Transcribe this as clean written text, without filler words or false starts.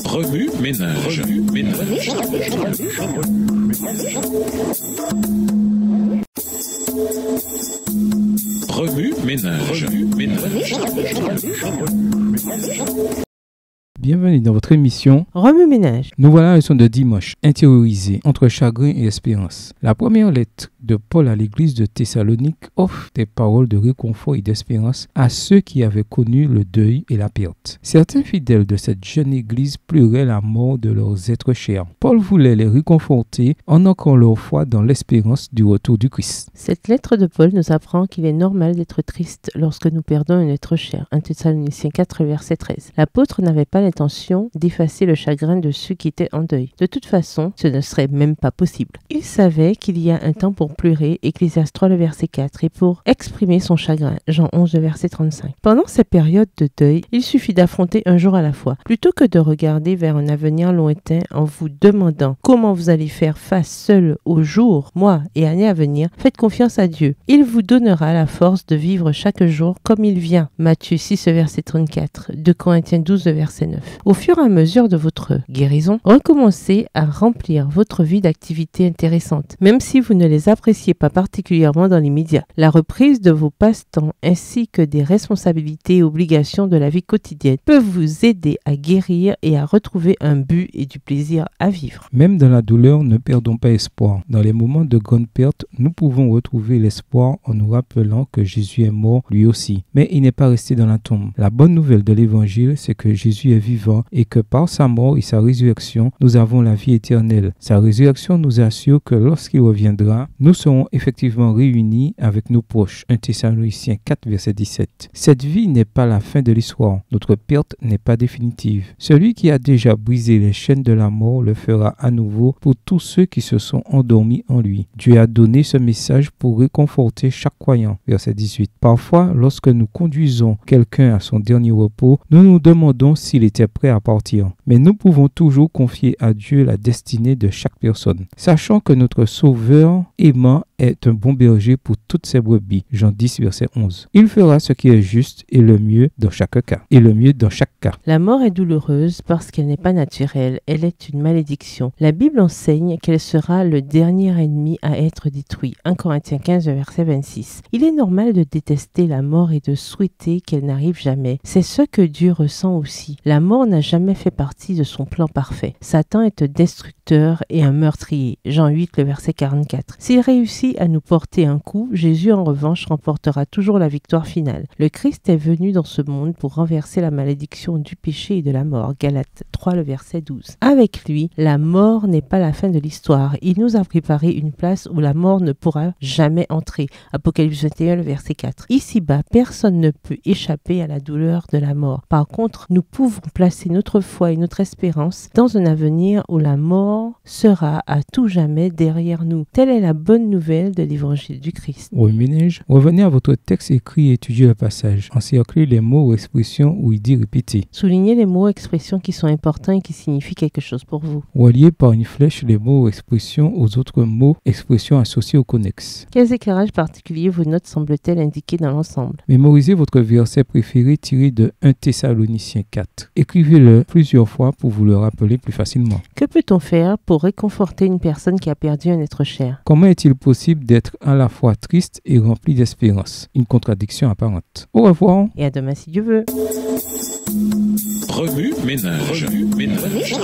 Remue ménage. Remue ménage. Bienvenue dans votre émission Remue ménage. Nous voilà à la leçon de dimanche, intériorisée entre chagrin et espérance. La première lettre de Paul à l'église de Thessalonique offre des paroles de réconfort et d'espérance à ceux qui avaient connu le deuil et la perte. Certains fidèles de cette jeune église pleuraient la mort de leurs êtres chers. Paul voulait les réconforter en ancrant leur foi dans l'espérance du retour du Christ. Cette lettre de Paul nous apprend qu'il est normal d'être triste lorsque nous perdons un être cher. 1 Thessaloniciens 4, verset 13. L'apôtre n'avait pas l'intention d'effacer le chagrin de ceux qui étaient en deuil. De toute façon, ce ne serait même pas possible. Il savait qu'il y a un temps pour pleurer, Ecclésiaste 3, le verset 4, et pour exprimer son chagrin, Jean 11, le verset 35. Pendant ces périodes de deuil, il suffit d'affronter un jour à la fois. Plutôt que de regarder vers un avenir lointain en vous demandant comment vous allez faire face seul aux jours, mois et années à venir, faites confiance à Dieu. Il vous donnera la force de vivre chaque jour comme il vient. Matthieu 6, verset 34, 2 Corinthiens 12, verset 9. Au fur et à mesure de votre guérison, recommencez à remplir votre vie d'activités intéressantes, même si vous ne les appréciez pas particulièrement dans l'immédiat. La reprise de vos passe-temps ainsi que des responsabilités et obligations de la vie quotidienne peuvent vous aider à guérir et à retrouver un but et du plaisir à vivre. Même dans la douleur, ne perdons pas espoir. Dans les moments de grande perte, nous pouvons retrouver l'espoir en nous rappelant que Jésus est mort lui aussi. Mais il n'est pas resté dans la tombe. La bonne nouvelle de l'évangile, c'est que Jésus est vivant et que par sa mort et sa résurrection, nous avons la vie éternelle. Sa résurrection nous assure que lorsqu'il reviendra, nous serons effectivement réunis avec nos proches. 1 Thessaloniciens 4, verset 17. Cette vie n'est pas la fin de l'histoire. Notre perte n'est pas définitive. Celui qui a déjà brisé les chaînes de la mort le fera à nouveau pour tous ceux qui se sont endormis en lui. Dieu a donné ce message pour réconforter chaque croyant. Verset 18. Parfois, lorsque nous conduisons quelqu'un à son dernier repos, nous nous demandons s'il était prêt à partir. Mais nous pouvons toujours confier à Dieu la destinée de chaque personne, sachant que notre Sauveur aimant est un bon berger pour toutes ses brebis. Jean 10, verset 11. Il fera ce qui est juste et le mieux dans chaque cas. La mort est douloureuse parce qu'elle n'est pas naturelle. Elle est une malédiction. La Bible enseigne qu'elle sera le dernier ennemi à être détruit. 1 Corinthiens 15, verset 26. Il est normal de détester la mort et de souhaiter qu'elle n'arrive jamais. C'est ce que Dieu ressent aussi. La mort n'a jamais fait partie de son plan parfait. Satan est un destructeur et un meurtrier. Jean 8, le verset 44. S'il réussit à nous porter un coup, Jésus en revanche remportera toujours la victoire finale. Le Christ est venu dans ce monde pour renverser la malédiction du péché et de la mort. Galates 3, le verset 12. Avec lui, la mort n'est pas la fin de l'histoire. Il nous a préparé une place où la mort ne pourra jamais entrer. Apocalypse 21, le verset 4. Ici-bas, personne ne peut échapper à la douleur de la mort. Par contre, nous pouvons placer notre foi et notre espérance dans un avenir où la mort sera à tout jamais derrière nous. Telle est la bonne nouvelle de l'évangile du Christ. Revenez à votre texte écrit et étudiez le passage. Encerclez les mots ou expressions où il dit répéter. Soulignez les mots et expressions qui sont importants et qui signifient quelque chose pour vous. Reliez par une flèche les mots ou expressions aux autres mots, expressions associées au connexe. Quels éclairages particuliers vos notes semblent-elles indiquer dans l'ensemble? Mémorisez votre verset préféré tiré de 1 Thessaloniciens 4. Écrivez-le plusieurs fois pour vous le rappeler plus facilement. Que peut-on faire pour réconforter une personne qui a perdu un être cher? Comment est-il possible d'être à la fois triste et rempli d'espérance? Une contradiction apparente. Au revoir. Et à demain si Dieu veut. Remue ménage. Remue ménage.